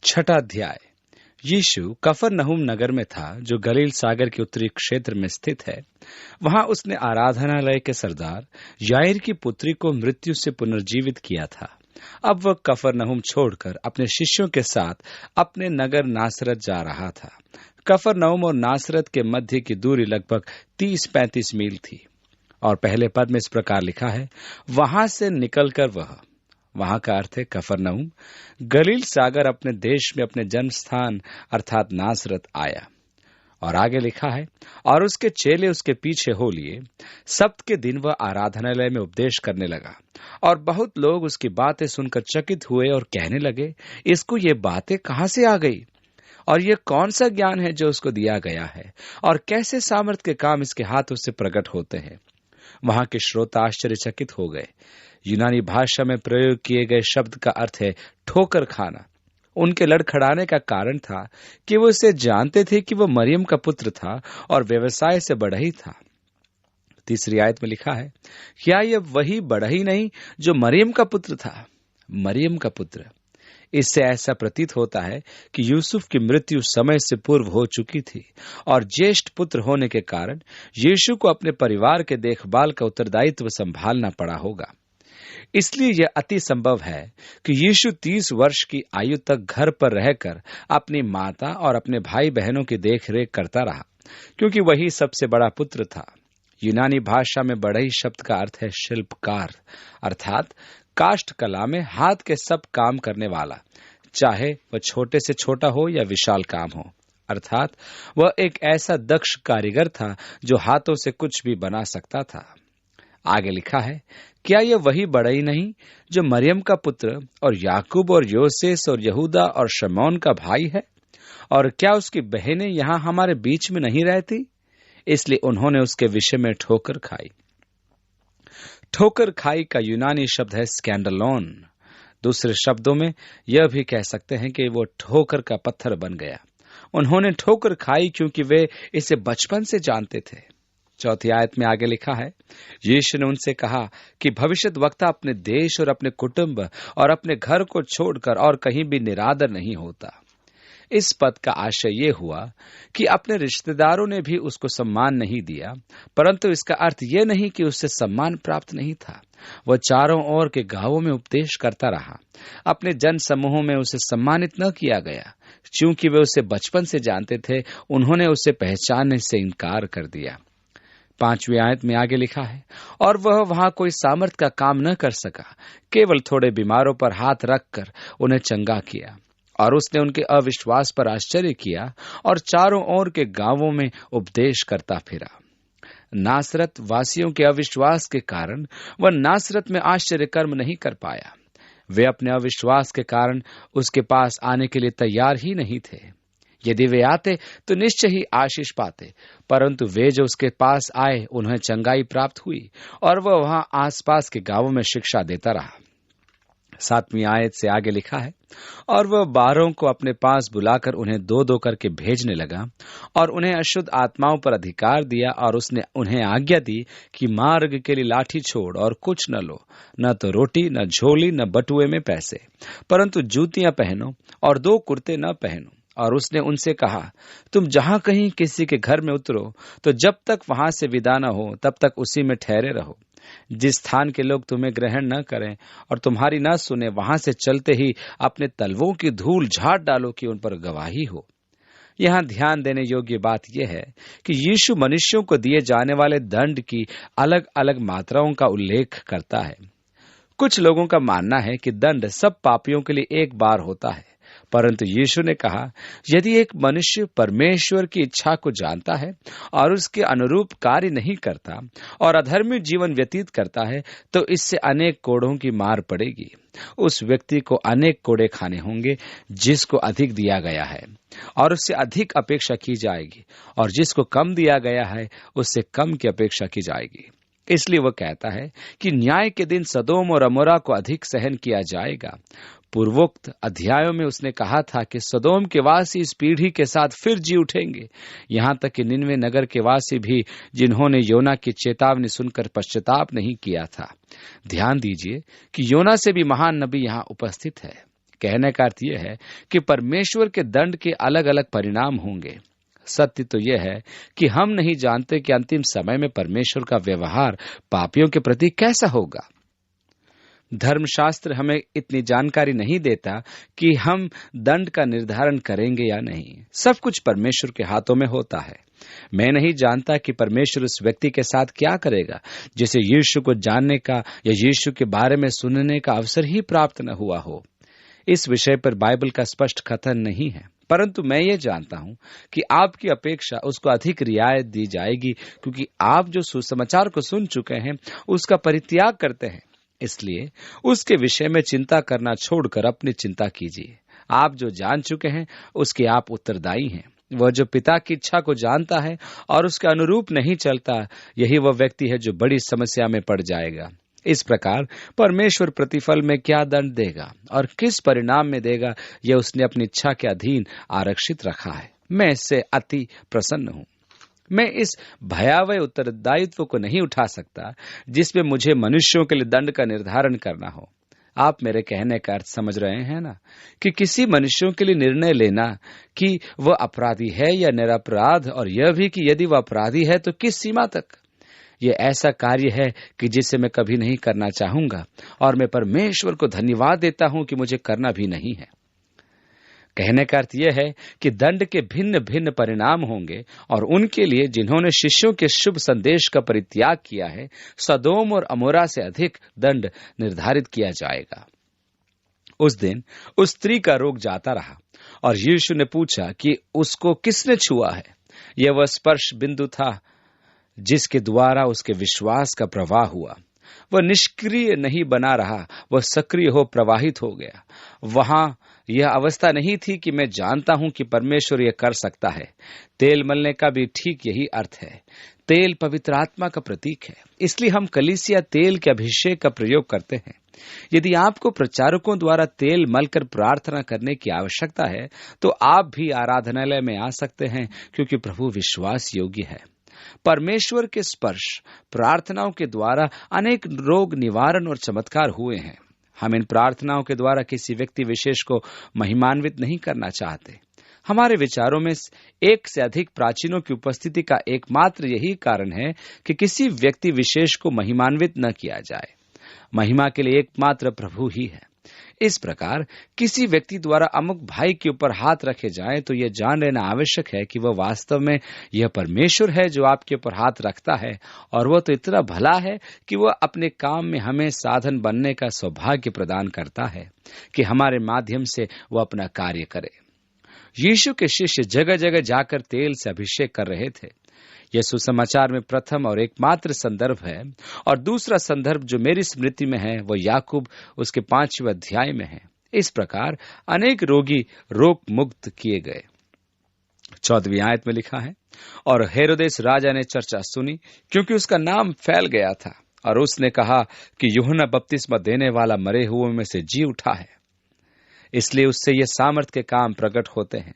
छठा अध्याय। यीशु कफरनहूम नगर में था, जो गलील सागर के उत्तरी क्षेत्र में स्थित है। वहां उसने आराधनालय के सरदार याईर की पुत्री को मृत्यु से पुनर्जीवित किया था। अब वह कफरनहूम छोड़कर अपने शिष्यों के साथ अपने नगर नासरत जा रहा था। कफरनहूम और नासरत के मध्य की दूरी लगभग 30-35 मील थी। और पहले पद में इस प्रकार लिखा है, वहां से निकलकर वहां का अर्थ है कफरनहूम, गलील सागर अपने देश में अपने जन्म स्थान अर्थात नासरत आया। और आगे लिखा है, और उसके चेले उसके पीछे हो लिए। सब्त के दिन वह आराधनालय में उपदेश करने लगा, और बहुत लोग उसकी बातें सुनकर चकित हुए और कहने लगे, इसको ये बातें कहां से आ गई, और ये कौन सा ज्ञान है जो उसको दिया गया है, और कैसे सामर्थ के काम इसके हाथों से प्रकट होते हैं। वहां के श्रोता आश्चर्यचकित हो गए। यूनानी भाषा में प्रयोग किए गए शब्द का अर्थ है ठोकर खाना। उनके लड़खड़ाने का कारण था कि वो इसे जानते थे कि वो मरियम का पुत्र था और व्यवसाय से बढ़ई था। तीसरी आयत में लिखा है, क्या यह वही बढ़ई नहीं जो मरियम का पुत्र था? मरियम का पुत्र। इससे ऐसा प्रतीत होता है कि यूसुफ की मृत्यु समय से पूर्व हो चुकी थी, और ज्येष्ठ पुत्र होने के कारण यीशु को अपने परिवार के देखभाल का उत्तरदायित्व संभालना पड़ा होगा। इसलिए यह अति संभव है कि यीशु 30 वर्ष की आयु तक घर पर रहकर अपनी माता और अपने भाई बहनों की देखरेख करता रहा, क्योंकि वही सबसे बड़ा पुत्र था। यूनानी भाषा में बढ़ई शब्द का अर्थ है शिल्पकार, अर्थात काष्ठ कला में हाथ के सब काम करने वाला, चाहे वह छोटे से छोटा हो या विशाल काम हो। अर्थात वह एक ऐसा दक्ष कारीगर था जो हाथों से कुछ भी बना सकता था। आगे लिखा है, क्या यह वही बढ़ई नहीं जो मरियम का पुत्र और याकूब और योसेस और यहूदा और शमौन का भाई है? और क्या उसकी बहनें यहां हमारे बीच में नहीं रहती? इसलिए उन्होंने उसके विषय में ठोकर खाई। ठोकर खाई का यूनानी शब्द है स्कैंडलोन। दूसरे शब्दों में यह भी कह सकते हैं कि वो ठोकर का पत्थर बन गया। उन्होंने ठोकर खाई क्योंकि वे इसे बचपन से जानते थे। चौथी आयत में आगे लिखा है, यीशु ने उनसे कहा कि भविष्यद्वक्ता अपने देश और अपने कुटुंब और अपने घर को छोड़कर और कहीं भी निरादर नहीं होता। इस पद का आशय ये हुआ कि अपने रिश्तेदारों ने भी उसको सम्मान नहीं दिया, परंतु इसका अर्थ ये नहीं कि उससे सम्मान प्राप्त नहीं था। वह चारों ओर के गांवों में उपदेश करता रहा। अपने जन समूहों में उसे सम्मानित न किया गया, क्योंकि वे उसे बचपन से जानते थे। उन्होंने उसे पहचानने से इनकार कर दिया। 5वीं आयत में आगे लिखा है, और वह वहां कोई सामर्थ का काम न कर सका, केवल थोड़े बीमारों पर हाथ रखकर उन्हें चंगा किया। और उसने उनके अविश्वास पर आश्चर्य किया और चारों ओर के गांवों में उपदेश करता फिरा। नासरत वासियों के अविश्वास के कारण वह नासरत में आश्चर्य कर्म नहीं कर पाया। वे अपने अविश्वास के कारण उसके पास आने के लिए तैयार ही नहीं थे। यदि वे आते तो निश्चय ही आशीष पाते, परंतु वे जो उसके पास आए उन्हें चंगाई प्राप्त हुई, और वह वहां आसपास के गांवों में शिक्षा देता रहा। 7वीं आयत से आगे लिखा है, और वह 12 को अपने पास बुलाकर उन्हें 2-2 करके भेजने लगा, और उन्हें अशुद्ध आत्माओं पर अधिकार दिया, और उसने उन्हें आज्ञा दी कि मार्ग के लिए लाठी छोड़ और कुछ न लो, न तो रोटी, न झोली, न बटुए में पैसे, परंतु जूतियां पहनो और 2 कुर्ते न पहनो। और उसने उनसे कहा, तुम जहां कहीं किसी के घर में उतरो तो जब तक वहां से विदा न हो तब तक उसी में ठहरे रहो। जिस स्थान के लोग तुम्हें ग्रहण न करें और तुम्हारी न सुने, वहां से चलते ही अपने तलवों की धूल झाड़ डालो कि उन पर गवाही हो। यहाँ ध्यान देने योग्य बात यह है कि यीशु मनुष्यों को दिए जाने वाले दंड की अलग अलग मात्राओं का उल्लेख करता है। कुछ लोगों का मानना है कि दंड सब पापियों के लिए एक बार होता है, परंतु यीशु ने कहा, यदि एक मनुष्य परमेश्वर की इच्छा को जानता है और उसके अनुरूप कार्य नहीं करता और अधर्मी जीवन व्यतीत करता है, तो इससे अनेक कोड़ों की मार पड़ेगी। उस व्यक्ति को अनेक कोड़े खाने होंगे जिसको अधिक दिया गया है, और उससे अधिक अपेक्षा की जाएगी, और जिसको कम दिया गया है उससे कम की अपेक्षा की जाएगी। इसलिए वह कहता है कि न्याय के दिन सदोम और अमोरा को अधिक सहन किया जाएगा। पूर्वोक्त अध्यायों में उसने कहा था कि सदोम के वासी इस पीढ़ी के साथ फिर जी उठेंगे, यहाँ तक कि निनवे नगर के वासी भी, जिन्होंने योना की चेतावनी सुनकर पश्चाताप नहीं किया था। ध्यान दीजिए कि योना से भी महान नबी यहाँ उपस्थित है। कहने का अर्थ यह है कि परमेश्वर के दंड के अलग अलग परिणाम होंगे। सत्य तो यह है कि हम नहीं जानते कि अंतिम समय में परमेश्वर का व्यवहार पापियों के प्रति कैसा होगा। धर्मशास्त्र हमें इतनी जानकारी नहीं देता कि हम दंड का निर्धारण करेंगे या नहीं। सब कुछ परमेश्वर के हाथों में होता है। मैं नहीं जानता कि परमेश्वर उस व्यक्ति के साथ क्या करेगा जिसे यीशु को जानने का या यीशु के बारे में सुनने का अवसर ही प्राप्त न हुआ हो। इस विषय पर बाइबल का स्पष्ट कथन नहीं है, परंतु मैं ये जानता हूं कि आपकी अपेक्षा उसको अधिक रियायत दी जाएगी, क्योंकि आप जो सुसमाचार को सुन चुके हैं उसका परित्याग करते हैं। इसलिए उसके विषय में चिंता करना छोड़कर अपनी चिंता कीजिए। आप जो जान चुके हैं उसके आप उत्तरदायी हैं। वह जो पिता की इच्छा को जानता है और उसके अनुरूप नहीं चलता, यही वह व्यक्ति है जो बड़ी समस्या में पड़ जाएगा। इस प्रकार परमेश्वर प्रतिफल में क्या दंड देगा और किस परिणाम में देगा, यह उसने अपनी इच्छा के अधीन आरक्षित रखा है। मैं इससे अति प्रसन्न हूं। मैं इस भयावह उत्तरदायित्व को नहीं उठा सकता जिसमें मुझे मनुष्यों के लिए दंड का निर्धारण करना हो। आप मेरे कहने का अर्थ समझ रहे हैं ना, कि किसी मनुष्यों के लिए निर्णय लेना कि वह अपराधी है या निरपराध, और यह भी कि यदि वह अपराधी है तो किस सीमा तक। यह ऐसा कार्य है कि जिसे मैं कभी नहीं करना चाहूंगा, और मैं परमेश्वर को धन्यवाद देता हूं कि मुझे करना भी नहीं है। कहने का अर्थ यह है कि दंड के भिन्न भिन्न परिणाम होंगे, और उनके लिए जिन्होंने शिष्यों के शुभ संदेश का परित्याग किया है, सदोम और अमोरा से अधिक दंड निर्धारित किया जाएगा। उस दिन उस स्त्री का रोग जाता रहा, और यीशु ने पूछा कि उसको किसने छुआ है। यह वह स्पर्श बिंदु था जिसके द्वारा उसके विश्वास का प्रवाह हुआ। वह निष्क्रिय नहीं बना रहा, वह सक्रिय हो प्रवाहित हो गया। वहां यह अवस्था नहीं थी कि मैं जानता हूं कि परमेश्वर यह कर सकता है। तेल मलने का भी ठीक यही अर्थ है। तेल पवित्र आत्मा का प्रतीक है, इसलिए हम कलीसिया तेल के अभिषेक का प्रयोग करते हैं। यदि आपको प्रचारकों द्वारा तेल मलकर प्रार्थना करने की आवश्यकता है तो आप भी आराधनालय में आ सकते हैं, क्योंकि प्रभु विश्वास योग्य है। परमेश्वर के स्पर्श प्रार्थनाओं के द्वारा अनेक रोग निवारण और चमत्कार हुए हैं। हम इन प्रार्थनाओं के द्वारा किसी व्यक्ति विशेष को महिमान्वित नहीं करना चाहते। हमारे विचारों में एक से अधिक प्राचीनों की उपस्थिति का एकमात्र यही कारण है कि किसी व्यक्ति विशेष को महिमान्वित न किया जाए। महिमा के लिए एकमात्र प्रभु ही है। इस प्रकार किसी व्यक्ति द्वारा अमुक भाई के ऊपर हाथ रखे जाएं तो यह जान लेना आवश्यक है कि वह वास्तव में यह परमेश्वर है जो आपके ऊपर हाथ रखता है, और वह तो इतना भला है कि वह अपने काम में हमें साधन बनने का सौभाग्य प्रदान करता है कि हमारे माध्यम से वह अपना कार्य करे। यीशु के शिष्य जगह जगह जाकर तेल से अभिषेक कर रहे थे। यह सुसमाचार में प्रथम और एकमात्र संदर्भ है, और दूसरा संदर्भ जो मेरी स्मृति में है वह याकूब उसके 5वें अध्याय में है। इस प्रकार अनेक रोगी रोग मुक्त किए गए। 14वीं आयत में लिखा है, और हेरोदेस राजा ने चर्चा सुनी क्योंकि उसका नाम फैल गया था, और उसने कहा कि यूहन्ना बपतिस्मा देने वाला मरे हुओं में से जी उठा है, इसलिए उससे ये सामर्थ के काम प्रकट होते हैं।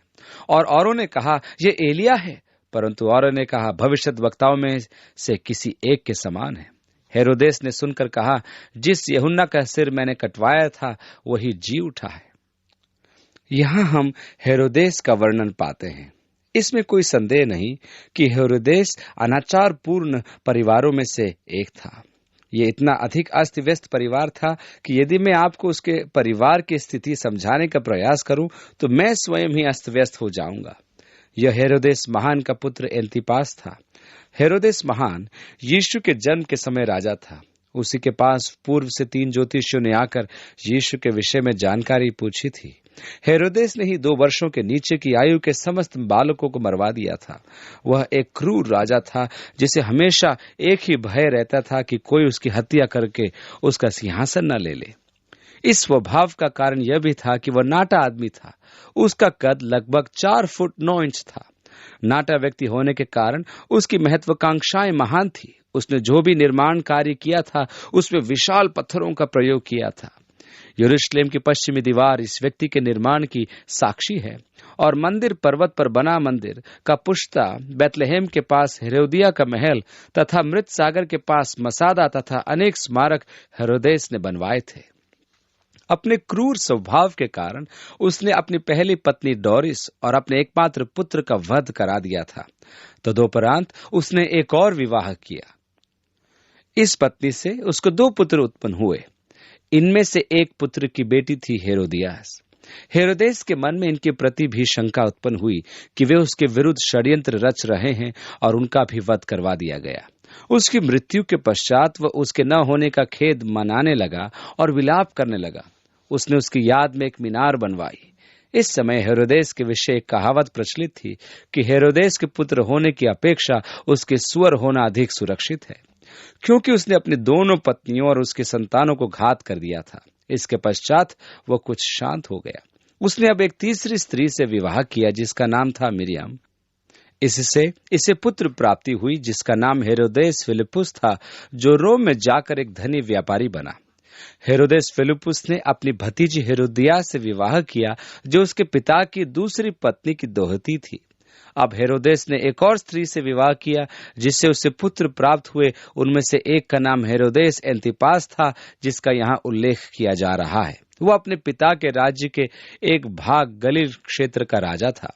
और औरों ने कहा ये एलिया है, परंतु औरों ने कहा भविष्यद् वक्ताओं में से किसी एक के समान है। हेरोदेस ने सुनकर कहा, जिस यूहन्ना का सिर मैंने कटवाया था वही जी उठा है। यहां हम हेरोदेस का वर्णन पाते हैं। इसमें कोई संदेह नहीं कि हेरोदेस अनाचार पूर्ण परिवारों में से एक था। ये इतना अधिक अस्त व्यस्त परिवार था कि यदि मैं आपको उसके परिवार की स्थिति समझाने का प्रयास करूं तो मैं स्वयं ही अस्त व्यस्त हो जाऊंगा। यह हेरोदेस महान का पुत्र एंतिपास था। हेरोदेस महान यीशु के जन्म के समय राजा था। उसी के पास पूर्व से 3 ज्योतिषियों ने आकर यीशु के विषय में जानकारी पूछी थी। हेरोदेस ने ही 2 वर्षों के नीचे की आयु के समस्त बालकों को मरवा दिया था। वह एक क्रूर राजा था जिसे हमेशा एक ही भय रहता था कि कोई उसकी हत्या करके उसका सिंहासन न ले ले। इस स्वभाव का कारण यह भी था कि वह नाटा आदमी था। उसका कद लगभग 4 फुट 9 इंच था। नाटा व्यक्ति होने के कारण उसकी महत्वाकांक्षाएं महान थी। उसने जो भी निर्माण कार्य किया था उसमें विशाल पत्थरों का प्रयोग किया था। यरूशलेम की पश्चिमी दीवार इस व्यक्ति के निर्माण की साक्षी है, और मंदिर पर्वत पर बना मंदिर का पुश्ता बैतलहम के पास हेरोदिया का महल तथा मृत सागर के पास मसादा तथा अनेक स्मारक हेरोदेस ने बनवाए थे। अपने क्रूर स्वभाव के कारण उसने अपनी पहली पत्नी डोरिस और अपने एकमात्र पुत्र का वध करा दिया था। तदुपरांत उसने एक और विवाह किया। इस पत्नी से उसको 2 पुत्र उत्पन्न हुए। इनमें से एक पुत्र की बेटी थी हेरोदियास। हेरोदेस के मन में इनके प्रति भी शंका उत्पन्न हुई कि वे उसके विरुद्ध षड्यंत्र रच रहे हैं और उनका भी वध करवा दिया गया। उसकी मृत्यु के पश्चात वह उसके न होने का खेद मनाने लगा और विलाप करने लगा। उसने उसकी याद में एक मीनार बनवाई। इस समय हेरोदेस के विषय एक कहावत प्रचलित थी कि हेरोदेस के पुत्र होने की अपेक्षा उसके सुअर होना अधिक सुरक्षित है, क्योंकि उसने अपनी दोनों पत्नियों और उसके संतानों को घात कर दिया था। इसके पश्चात वह कुछ शांत हो गया। उसने अब एक तीसरी स्त्री से विवाह किया जिसका नाम था मिरियम। इससे इसे पुत्र प्राप्ति हुई जिसका नाम हेरोदेस फिलिपुस था, जो रोम में जाकर एक धनी व्यापारी बना। हेरोदेस फिलिपुस ने अपनी भतीजी हेरोदिया से विवाह किया, जो उसके पिता की दूसरी पत्नी की दोहती थी। अब हेरोदेस ने एक और स्त्री से विवाह किया जिससे उसे पुत्र प्राप्त हुए। उनमें से एक का नाम हेरोदेस एंतिपास था, जिसका यहाँ उल्लेख किया जा रहा है। वह अपने पिता के राज्य के एक भाग गलील क्षेत्र का राजा था।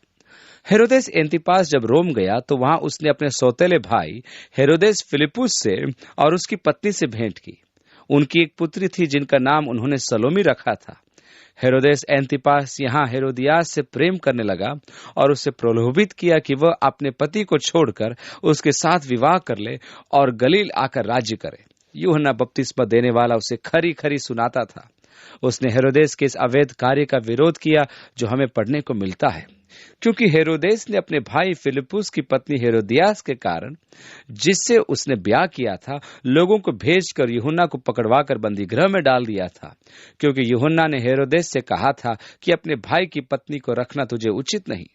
हेरोदेस एंतिपास जब रोम गया तो वहां उसने अपने सौतेले भाई हेरोदेस फिलिपुस से और उसकी पत्नी से भेंट की। उनकी एक पुत्री थी जिनका नाम उन्होंने सलोमी रखा था। हेरोदेस एंतिपास यहाँ हेरोदियास से प्रेम करने लगा और उसे प्रलोभित किया कि वह अपने पति को छोड़कर उसके साथ विवाह कर ले और गलील आकर राज्य करे। यूहन्ना बपतिस्मा देने वाला उसे खरी खरी सुनाता था। उसने हेरोदेस के इस अवैध कार्य का विरोध किया जो हमें पढ़ने को मिलता है, क्योंकि हेरोदेस ने अपने भाई फिलिपुस की पत्नी हेरोदियास के कारण, जिससे उसने ब्याह किया था, लोगों को भेजकर यूहन्ना को पकड़वाकर बंदी गृह में डाल दिया था, क्योंकि यूहन्ना ने हेरोदेस से कहा था कि अपने भाई की पत्नी को रखना तुझे उचित नहीं।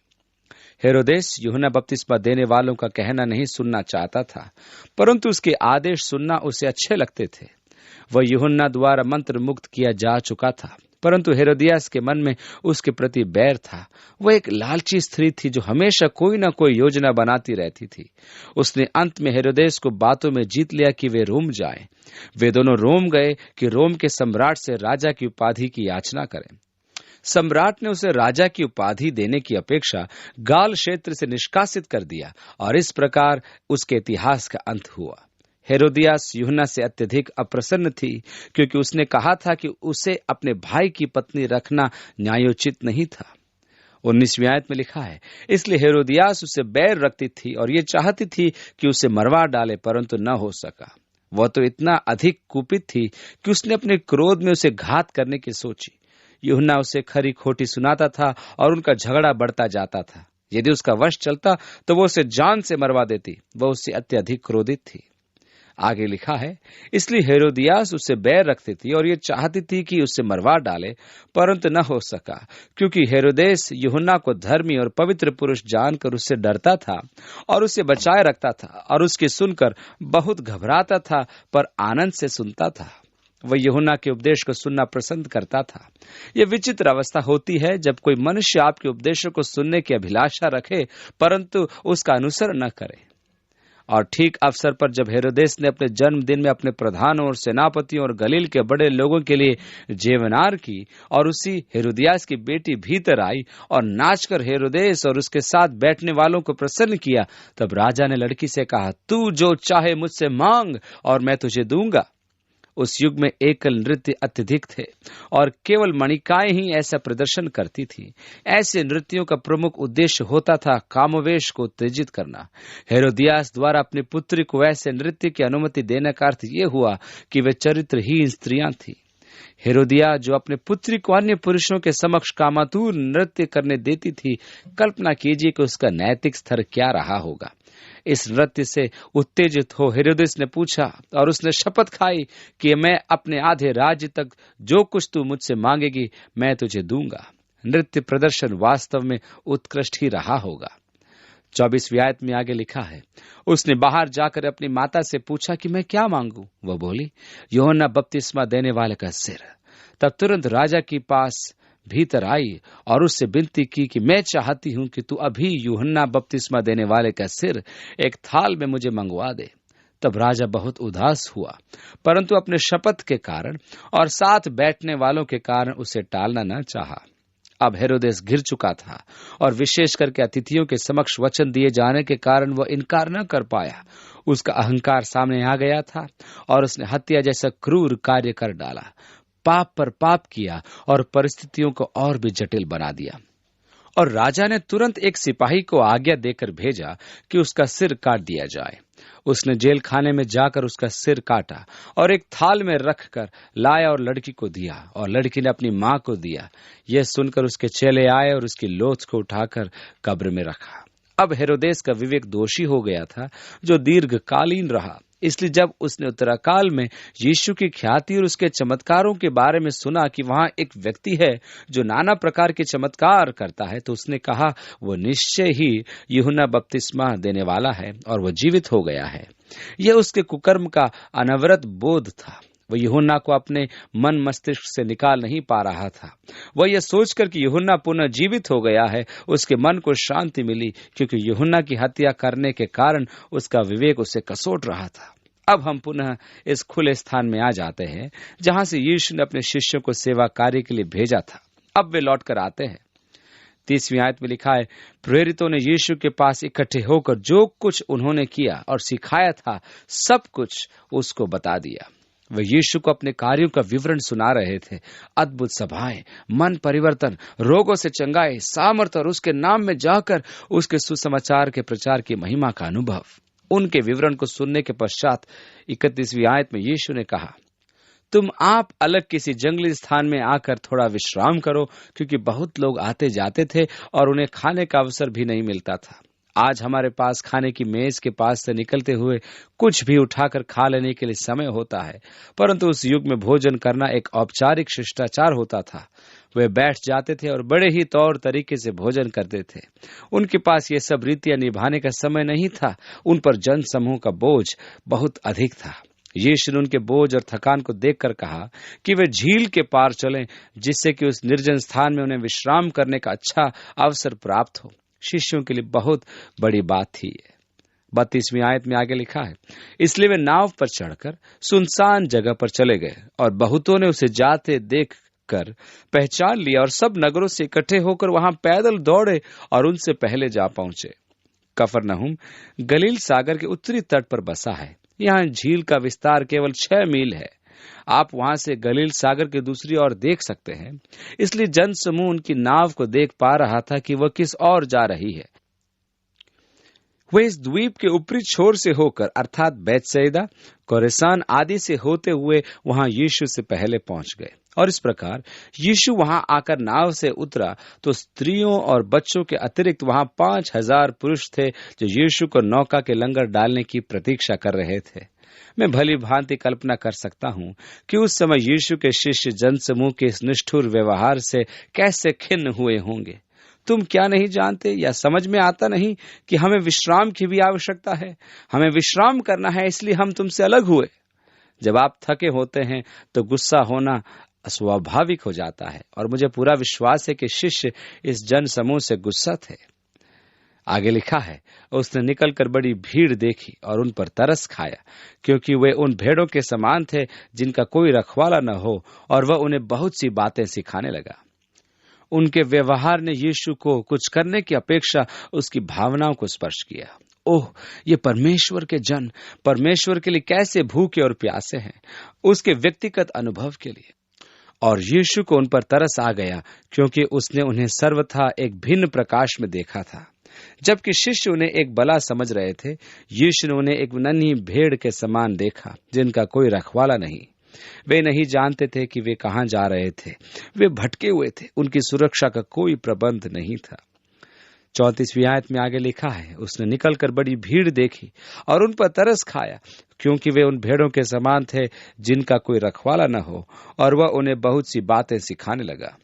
हेरोदेस यूहन्ना बपतिस्मा देने वालों का कहना नहीं सुनना चाहता था, परंतु उसके आदेश सुनना उसे अच्छे लगते थे। वह यूहन्ना द्वारा मंत्र मुक्त किया जा चुका था, परंतु हेरोदियास के मन में उसके प्रति बैर था। वह एक लालची स्त्री थी जो हमेशा कोई न कोई योजना बनाती रहती थी। उसने अंत में हेरोदेस को बातों में जीत लिया कि वे रोम जाएं। वे दोनों रोम गए कि रोम के सम्राट से राजा की उपाधि की याचना करें। सम्राट ने उसे राजा की उपाधि देने की अपेक्षा गाल क्षेत्र से निष्कासित कर दिया और इस प्रकार उसके इतिहास का अंत हुआ। हेरोदियास यूहन्ना से अत्यधिक अप्रसन्न थी, क्योंकि उसने कहा था कि उसे अपने भाई की पत्नी रखना न्यायोचित नहीं था। 19वीं आयत में लिखा है, इसलिए हेरोदियास उससे बैर रखती थी और ये चाहती थी कि उसे मरवा डाले, परंतु न हो सका। वह तो इतना अधिक कुपित थी कि उसने अपने क्रोध में उसे घात करने की सोची। यूहन्ना उसे खरी खोटी सुनाता था और उनका झगड़ा बढ़ता जाता था। यदि उसका वश चलता तो वो उसे जान से मरवा देती। वह उससे अत्यधिक क्रोधित थी। आगे लिखा है, इसलिए हेरोदियास उससे बैर रखती थी और ये चाहती थी कि उसे मरवा डाले, परंतु न हो सका, क्योंकि हेरोदेस यूहन्ना को धर्मी और पवित्र पुरुष जानकर उससे डरता था और उसे बचाए रखता था और उसकी सुनकर बहुत घबराता था, पर आनंद से सुनता था। वह यूहन्ना के उपदेश को सुनना पसंद करता था। यह विचित्र अवस्था होती है जब कोई मनुष्य आपके उपदेशों को सुनने की अभिलाषा रखे, परंतु उसका अनुसरण न करे। और ठीक अवसर पर जब हेरोदेस ने अपने जन्मदिन में अपने प्रधानों और सेनापतियों और गलील के बड़े लोगों के लिए जेवनार की और उसी हेरोदियास की बेटी भीतर आई और नाचकर हेरोदेस और उसके साथ बैठने वालों को प्रसन्न किया, तब राजा ने लड़की से कहा, तू जो चाहे मुझसे मांग और मैं तुझे दूंगा। उस युग में एकल नृत्य अत्यधिक थे और केवल मणिकाएं ही ऐसा प्रदर्शन करती थी। ऐसे नृत्यों का प्रमुख उद्देश्य होता था कामोवेश को उत्तेजित करना। हेरोदियास द्वारा अपनी पुत्री को ऐसे नृत्य की अनुमति देने का अर्थ यह हुआ कि वे चरित्रहीन स्त्रियां थी। हेरोदिया जो अपने पुत्री को अन्य पुरुषों के समक्ष कामातुर नृत्य करने देती थी, कल्पना कीजिए कि उसका नैतिक स्तर क्या रहा होगा। इस नृत्य से उत्तेजित हो हेरोदेस ने पूछा और उसने शपथ खाई कि मैं अपने आधे राज्य तक जो कुछ तू मुझसे मांगेगी मैं तुझे दूंगा। नृत्य प्रदर्शन वास्तव में उत्कृष्ट ही रहा होगा। 24वीं आयत में आगे लिखा है, उसने बाहर जाकर अपनी माता से पूछा कि मैं क्या मांगू। वह बोली, यूहन्ना बपतिस्मा देने वाले का सिर। तब तुरंत राजा के पास भीतर आई और उससे विनती की कि मैं चाहती हूं कि तू अभी यूहन्ना बपतिस्मा देने वाले का सिर एक थाल में मुझे मंगवा दे। तब राजा बहुत उदास हुआ, परंतु अपने शपथ के कारण और साथ बैठने वालों के कारण उसे टालना न चाहा। अब हेरोदेस घिर चुका था और विशेष करके अतिथियों के समक्ष वचन दिए जाने के कारण वह इनकार न कर पाया। उसका अहंकार सामने आ गया था और उसने हत्या जैसा क्रूर कार्य कर डाला, पाप पर पाप किया और परिस्थितियों को और भी जटिल बना दिया। और राजा ने तुरंत एक सिपाही को आज्ञा देकर भेजा कि उसका सिर काट दिया जाए। उसने जेल खाने में जाकर उसका सिर काटा और एक थाल में रखकर लाया और लड़की को दिया, और लड़की ने अपनी मां को दिया। यह सुनकर उसके चेले आए और उसकी लोथ को उठाकर कब्र में रखा। अब हेरोदेस का विवेक दोषी हो गया था, जो दीर्घकालीन रहा। इसलिए जब उसने उत्तराकाल में यीशु की ख्याति और उसके चमत्कारों के बारे में सुना कि वहां एक व्यक्ति है जो नाना प्रकार के चमत्कार करता है, तो उसने कहा, वो निश्चय ही यूहन्ना बपतिस्मा देने वाला है और वह जीवित हो गया है। यह उसके कुकर्म का अनवरत बोध था। वह यूहन्ना को अपने मन मस्तिष्क से निकाल नहीं पा रहा था। वह यह सोचकर कि यूहन्ना पुनः जीवित हो गया है, उसके मन को शांति मिली, क्योंकि यूहन्ना की हत्या करने के कारण उसका विवेक उसे कसोट रहा था। अब हम पुनः इस खुले स्थान में आ जाते हैं जहां से यीशु ने अपने शिष्यों को सेवा कार्य के लिए भेजा था। अब वे लौट कर आते हैं। 30वीं आयत में लिखा है, प्रेरितों ने यीशु के पास इकट्ठे होकर जो कुछ उन्होंने किया और सिखाया था, सब कुछ उसको बता दिया। वे यीशु को अपने कार्यों का विवरण सुना रहे थे। अद्भुत सभाएं, मन परिवर्तन, रोगों से चंगाई, सामर्थ्य और उसके नाम में जाकर उसके सुसमाचार के प्रचार की महिमा का अनुभव। उनके विवरण को सुनने के पश्चात 31वीं आयत में यीशु ने कहा, तुम आप अलग किसी जंगली स्थान में आकर थोड़ा विश्राम करो, क्योंकि बहुत लोग आते जाते थे और उन्हें खाने का अवसर भी नहीं मिलता था। आज हमारे पास खाने की मेज के पास से निकलते हुए कुछ भी उठाकर खा लेने के लिए समय होता है, परंतु उस युग में भोजन करना एक औपचारिक शिष्टाचार होता था। वे बैठ जाते थे और बड़े ही तौर तरीके से भोजन करते थे। उनके पास ये सब रीतियां निभाने का समय नहीं था। उन पर जन समूह का बोझ बहुत अधिक था। यीशु ने उनके बोझ और थकान को देखकर कहा कि वे झील के पार चलें, जिससे कि उस निर्जन स्थान में उन्हें विश्राम करने का अच्छा अवसर प्राप्त हो। शिष्यों के लिए बहुत बड़ी बात थी। 32वीं आयत में आगे लिखा है, इसलिए वे नाव पर चढ़कर सुनसान जगह पर चले गए और बहुतों ने उसे जाते देख कर पहचान लिया और सब नगरों से इकट्ठे होकर वहां पैदल दौड़े और उनसे पहले जा पहुंचे। कफरनहूम गलील सागर के उत्तरी तट पर बसा है। यहाँ झील का विस्तार केवल 6 मील है। आप वहां से गलील सागर के दूसरी ओर देख सकते हैं। इसलिए जन समूह उनकी नाव को देख पा रहा था कि वह किस ओर जा रही है। वे इस द्वीप के ऊपरी छोर से होकर अर्थात बैतसैदा, कोरेसान आदि से होते हुए वहां यीशु से पहले पहुंच गए। और इस प्रकार यीशु वहां आकर नाव से उतरा तो स्त्रियों और बच्चों के अतिरिक्त वहां 5000 पुरुष थे जो यीशु को नौका के लंगर डालने की प्रतीक्षा कर रहे थे। मैं भली भांति कल्पना कर सकता हूं कि उस समय यीशु के शिष्य जनसमूह के इस निष्ठुर व्यवहार से कैसे खिन्न हुए होंगे। तुम क्या नहीं जानते या समझ में आता नहीं कि हमें विश्राम की भी आवश्यकता है? हमें विश्राम करना है, इसलिए हम तुमसे अलग हुए। जब आप थके होते हैं तो गुस्सा होना स्वाभाविक हो जाता है और मुझे पूरा विश्वास है कि शिष्य इस जन समूह से गुस्सा थे। आगे लिखा है, उसने निकलकर बड़ी भीड़ देखी और उन पर तरस खाया, क्योंकि वे उन भेड़ों के समान थे जिनका कोई रखवाला न हो, और वह उन्हें बहुत सी बातें सिखाने लगा। उनके व्यवहार ने यीशु को कुछ करने की अपेक्षा उसकी भावनाओं को स्पर्श किया। ओह, ये परमेश्वर के जन परमेश्वर के लिए कैसे भूखे और प्यासे हैं, उसके व्यक्तिगत अनुभव के लिए। और यीशु को उन पर तरस आ गया, क्योंकि उसने उन्हें सर्वथा एक भिन्न प्रकाश में देखा था। जबकि शिष्य उन्हें एक बला समझ रहे थे, यीशु ने उन्हें एक नन्ही भेड़ के समान देखा जिनका कोई रखवाला नहीं। वे नहीं जानते थे कि वे कहां जा रहे थे। वे भटके हुए थे। उनकी सुरक्षा का कोई प्रबंध नहीं था। 34वीं आयत में आगे लिखा है, उसने निकलकर बड़ी भीड़ देखी और उन पर तरस खाया, क्योंकि वे उन भेड़ों के समान थे जिनका कोई रखवाला न हो, और वह उन्हें बहुत सी बातें सिखाने लगा।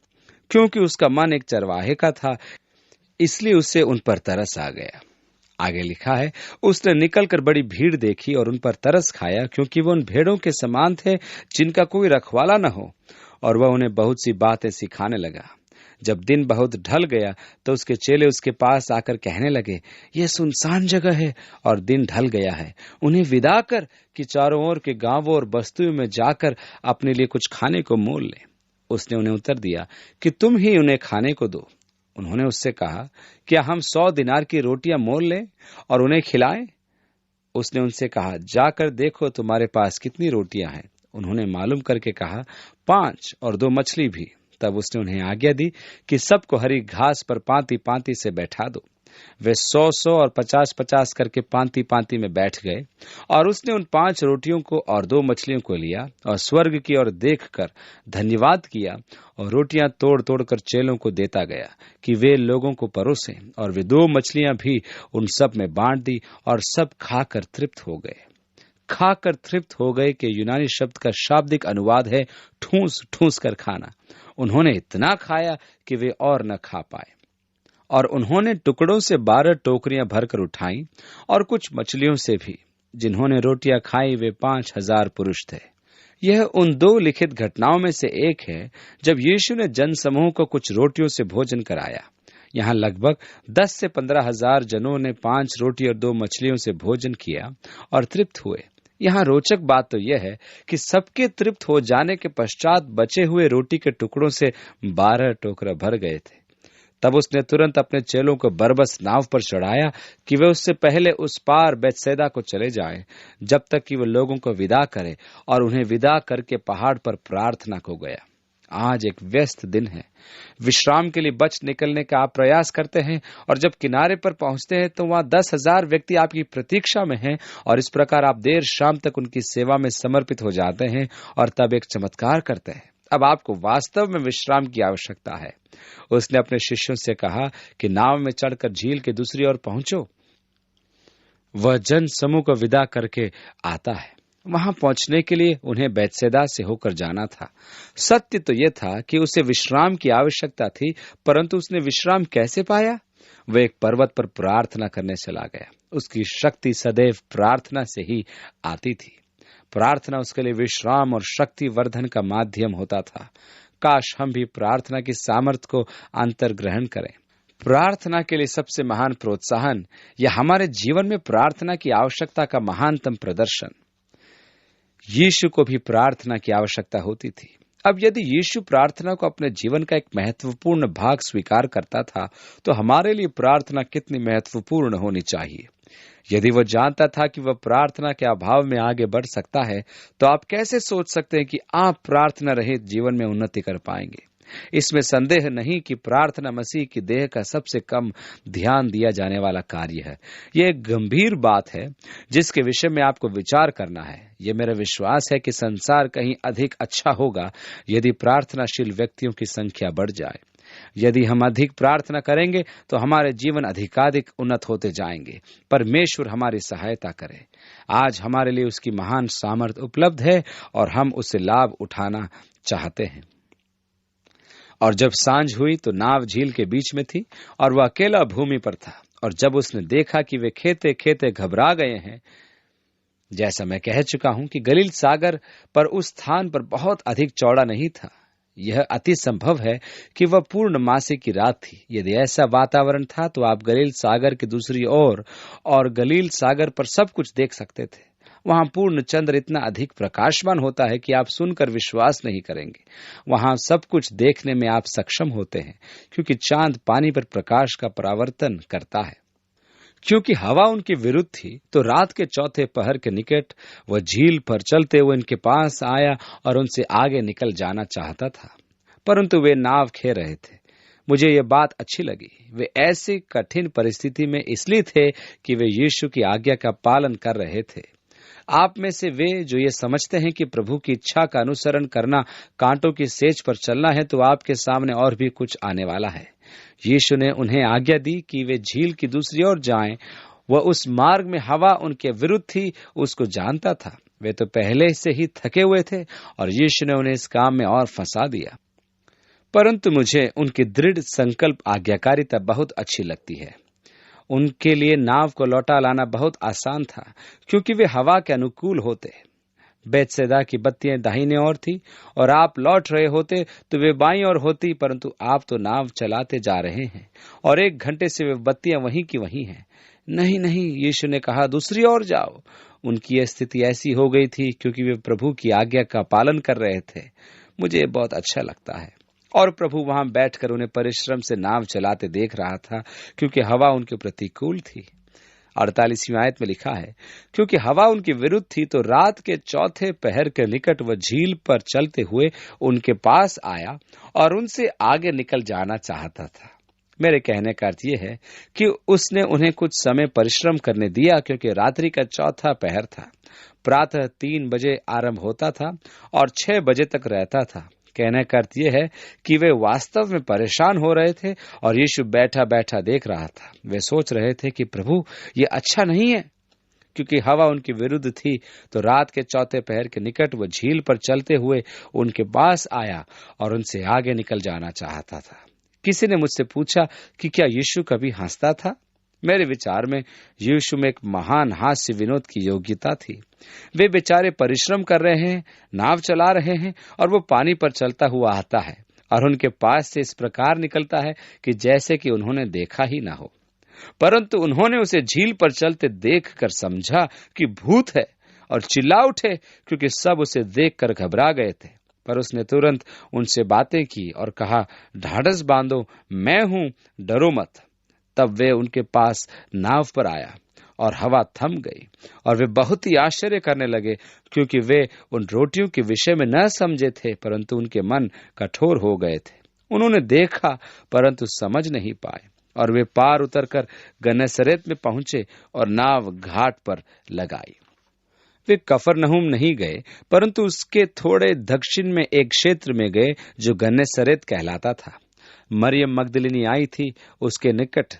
क्योंकि उसका मन एक चरवाहे का था, इसलिए उसे उन पर तरस आ गया। आगे लिखा है, उसने निकलकर बड़ी भीड़ देखी और उन पर तरस खाया, क्योंकि वो उन भेड़ों के समान थे जिनका कोई रखवाला न हो, और वह उन्हें बहुत सी बातें सिखाने लगा। जब दिन बहुत ढल गया तो उसके चेले उसके पास आकर कहने लगे, यह सुनसान जगह है और दिन ढल गया है, उन्हें विदा कर कि चारों ओर के गांवों और बस्तियों में जाकर अपने लिए कुछ खाने को मोल ले। उसने उन्हें उत्तर दिया कि तुम ही उन्हें खाने को दो। उन्होंने उससे कहा, क्या हम 100 दिनार की रोटियां मोल लें और उन्हें खिलाएं? उसने उनसे कहा, जाकर देखो तुम्हारे पास कितनी रोटियां हैं। उन्होंने मालूम करके कहा, 5 और 2 मछली भी। तब उसने उन्हें आज्ञा दी कि सबको हरी घास पर पांति पांति से बैठा दो। वे 100 और 50 करके पांति पांति में बैठ गए। और उसने उन 5 रोटियों को और 2 मछलियों को लिया और स्वर्ग की ओर देखकर धन्यवाद किया और रोटियां तोड़ तोड़ कर चेलों को देता गया कि वे लोगों को परोसें। और वे 2 मछलियां भी उन सब में बांट दी और सब खाकर तृप्त हो गए। खाकर तृप्त हो गए के यूनानी शब्द का शाब्दिक अनुवाद है ठूस ठूस कर खाना। उन्होंने इतना खाया कि वे और न खा पाए। और उन्होंने टुकड़ों से 12 टोकरियां भरकर उठाई और कुछ मछलियों से भी। जिन्होंने रोटियां खाई वे 5000 पुरुष थे। यह उन 2 लिखित घटनाओं में से एक है जब यीशु ने जनसमूह को कुछ रोटियों से भोजन कराया। यहाँ लगभग 10 से 15 हजार जनों ने 5 रोटी और 2 मछलियों से भोजन किया और तृप्त हुए। यहाँ रोचक बात तो यह है कि सबके तृप्त हो जाने के पश्चात बचे हुए रोटी के टुकड़ों से 12 टोकरा भर गए थे। तब उसने तुरंत अपने चेलों को बरबस नाव पर चढ़ाया कि वे उससे पहले उस पार बेतसैदा को चले जाएं, जब तक कि वे लोगों को विदा करे, और उन्हें विदा करके पहाड़ पर प्रार्थना को गया। आज एक व्यस्त दिन है। विश्राम के लिए बच निकलने का आप प्रयास करते हैं और जब किनारे पर पहुंचते हैं तो वहां 10,000 व्यक्ति आपकी प्रतीक्षा में हैं और इस प्रकार आप देर शाम तक उनकी सेवा में समर्पित हो जाते हैं और तब एक चमत्कार करते हैं। अब आपको वास्तव में विश्राम की आवश्यकता है। उसने अपने शिष्यों से कहा कि नाव में चढ़कर झील के दूसरी ओर पहुंचो। वह जन समूह को विदा करके आता है। वहां पहुंचने के लिए उन्हें बेतसैदा से होकर जाना था। सत्य तो यह था कि उसे विश्राम की आवश्यकता थी, परंतु उसने विश्राम कैसे पाया? वह एक पर्वत पर प्रार्थना करने चला गया। उसकी शक्ति सदैव प्रार्थना से ही आती थी। प्रार्थना उसके लिए विश्राम और शक्ति वर्धन का माध्यम होता था। काश हम भी प्रार्थना की सामर्थ्य को अंतर्ग्रहण करें। प्रार्थना के लिए सबसे महान प्रोत्साहन या हमारे जीवन में प्रार्थना की आवश्यकता का महानतम प्रदर्शन। यीशु को भी प्रार्थना की आवश्यकता होती थी। अब यदि यीशु प्रार्थना को अपने जीवन का एक महत्वपूर्ण भाग स्वीकार करता था, तो हमारे लिए प्रार्थना कितनी महत्वपूर्ण होनी चाहिए। यदि वह जानता था कि वह प्रार्थना के अभाव में आगे बढ़ सकता है, तो आप कैसे सोच सकते हैं कि आप प्रार्थना रहित जीवन में उन्नति कर पाएंगे? इसमें संदेह नहीं कि प्रार्थना मसीह की देह का सबसे कम ध्यान दिया जाने वाला कार्य है। यह एक गंभीर बात है जिसके विषय में आपको विचार करना है। यह मेरा विश्वास है कि संसार कहीं अधिक अच्छा होगा यदि प्रार्थनाशील व्यक्तियों की संख्या बढ़ जाए। यदि हम अधिक प्रार्थना करेंगे तो हमारे जीवन अधिकाधिक उन्नत होते जाएंगे। परमेश्वर हमारी सहायता करे। आज हमारे लिए उसकी महान सामर्थ्य उपलब्ध है और हम उससे लाभ उठाना चाहते हैं। और जब सांझ हुई तो नाव झील के बीच में थी और वह अकेला भूमि पर था। और जब उसने देखा कि वे खेते खेते घबरा गए हैं, जैसा मैं कह चुका हूं कि गलील सागर पर उस स्थान पर बहुत अधिक चौड़ा नहीं था। यह अति संभव है कि वह पूर्णमासी की रात थी। यदि ऐसा वातावरण था तो आप गलील सागर की दूसरी ओर और गलील सागर पर सब कुछ देख सकते थे। वहां पूर्ण चंद्र इतना अधिक प्रकाशमान होता है कि आप सुनकर विश्वास नहीं करेंगे। वहां सब कुछ देखने में आप सक्षम होते हैं, क्योंकि चांद पानी पर प्रकाश का परावर्तन करता है। क्योंकि हवा उनके विरुद्ध थी, तो रात के चौथे पहर के निकट वह झील पर चलते हुए इनके पास आया और उनसे आगे निकल जाना चाहता था, परंतु वे नाव खे रहे थे। मुझे ये बात अच्छी लगी। वे ऐसी कठिन परिस्थिति में इसलिए थे कि वे यीशु की आज्ञा का पालन कर रहे थे। आप में से वे जो ये समझते हैं कि प्रभु की इच्छा का अनुसरण करना कांटों की सेज पर चलना है, तो आपके सामने और भी कुछ आने वाला है। यीशु ने उन्हें आज्ञा दी कि वे झील की दूसरी ओर जाएं। वह उस मार्ग में हवा उनके विरुद्ध थी, उसको जानता था। वे तो पहले से ही थके हुए थे और यीशु ने उन्हें इस काम में और फंसा दिया। परंतु मुझे उनकी दृढ़ संकल्प आज्ञाकारिता बहुत अच्छी लगती है। उनके लिए नाव को लौटा लाना बहुत आसान था, क्योंकि वे हवा के अनुकूल होते। बेतसैदा की बत्तियां दाहिने ओर थी और आप लौट रहे होते तो वे बाईं ओर होती, परंतु आप तो नाव चलाते जा रहे हैं और 1 घंटे से वे बत्तियां वहीं की वहीं हैं। नहीं नहीं, यीशु ने कहा, दूसरी ओर जाओ। उनकी यह स्थिति ऐसी हो गई थी क्योंकि वे प्रभु की आज्ञा का पालन कर रहे थे। मुझे बहुत अच्छा लगता है। और प्रभु वहां बैठकर उन्हें परिश्रम से नाव चलाते देख रहा था क्योंकि हवा उनके प्रतिकूल थी। 48वीं आयत में लिखा है, क्योंकि हवा उनके विरुद्ध थी तो रात के चौथे पहर के निकट वह झील पर चलते हुए उनके पास आया और उनसे आगे निकल जाना चाहता था। मेरे कहने का अर्थ यह है कि उसने उन्हें कुछ समय परिश्रम करने दिया क्योंकि रात्रि का चौथा पहर था। प्रातः 3 बजे आरंभ होता था और 6 बजे तक रहता था। कहने का अर्थ यह है कि वे वास्तव में परेशान हो रहे थे और यीशु बैठा बैठा देख रहा था। वे सोच रहे थे कि प्रभु, ये अच्छा नहीं है। क्योंकि हवा उनके विरुद्ध थी तो रात के चौथे पहर के निकट वह झील पर चलते हुए उनके पास आया और उनसे आगे निकल जाना चाहता था। किसी ने मुझसे पूछा कि क्या यीशु कभी हंसता था? मेरे विचार में यीशु में एक महान हास्य विनोद की योग्यता थी। वे बेचारे परिश्रम कर रहे हैं, नाव चला रहे हैं और वो पानी पर चलता हुआ आता है और उनके पास से इस प्रकार निकलता है कि जैसे कि उन्होंने देखा ही ना हो। परंतु उन्होंने उसे झील पर चलते देखकर समझा कि भूत है और चिल्ला उठे क्योंकि सब उसे देखकर घबरा गए थे। पर उसने तुरंत उनसे बातें की और कहा, ढाढ़स बांधो, मैं हूं, डरो मत। तब वे उनके पास नाव पर आया और हवा थम गई और वे बहुत ही आश्चर्य करने लगे क्योंकि वे उन रोटियों के विषय में न समझे थे, परंतु उनके मन कठोर हो गए थे। उन्होंने देखा परंतु समझ नहीं पाए और वे पार उतरकर गन्नेसरेत में पहुंचे और नाव घाट पर लगाई। वे कफरनहूम नहीं गए परंतु उसके थोड़े दक्षिण में एक क्षेत्र में गए जो गन्नेसरेत कहलाता था। मरियम मगदलिनी आई थी, उसके निकट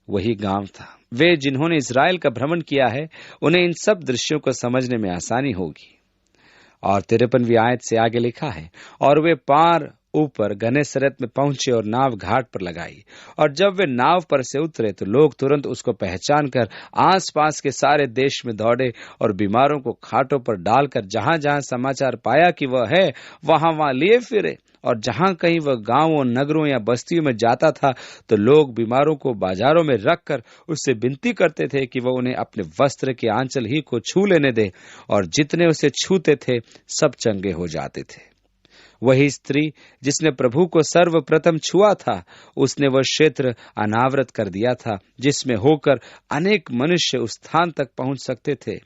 वही गांव था। वे जिन्होंने इज़राइल का भ्रमण किया है उन्हें इन सब दृश्यों को समझने में आसानी होगी। और 53वीं आयत से आगे लिखा है, और वे पार ऊपर गन्नेसरेत में पहुंचे और नाव घाट पर लगाई। और जब वे नाव पर से उतरे तो लोग तुरंत उसको पहचान कर आसपास के सारे देश में दौड़े और बीमारों को खाटों पर डालकर जहां जहां समाचार पाया कि वह है वहां लिए फिरे। और जहां कहीं वह गांवों, नगरों या बस्तियों में जाता था तो लोग बीमारों को बाजारों में रखकर उससे विनती करते थे कि वह उन्हें अपने वस्त्र के आंचल ही को छू लेने दे, और जितने उसे छूते थे सब चंगे हो जाते थे। वही स्त्री जिसने प्रभु को सर्वप्रथम छुआ था, उसने वह क्षेत्र अनावृत कर दिया था जिसमें होकर अनेक मनुष्य उस स्थान तक पहुंच सकते थे।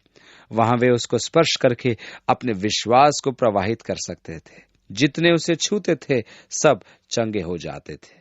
वहां वे उसको स्पर्श करके अपने विश्वास को प्रवाहित कर सकते थे। जितने उसे छूते थे सब चंगे हो जाते थे।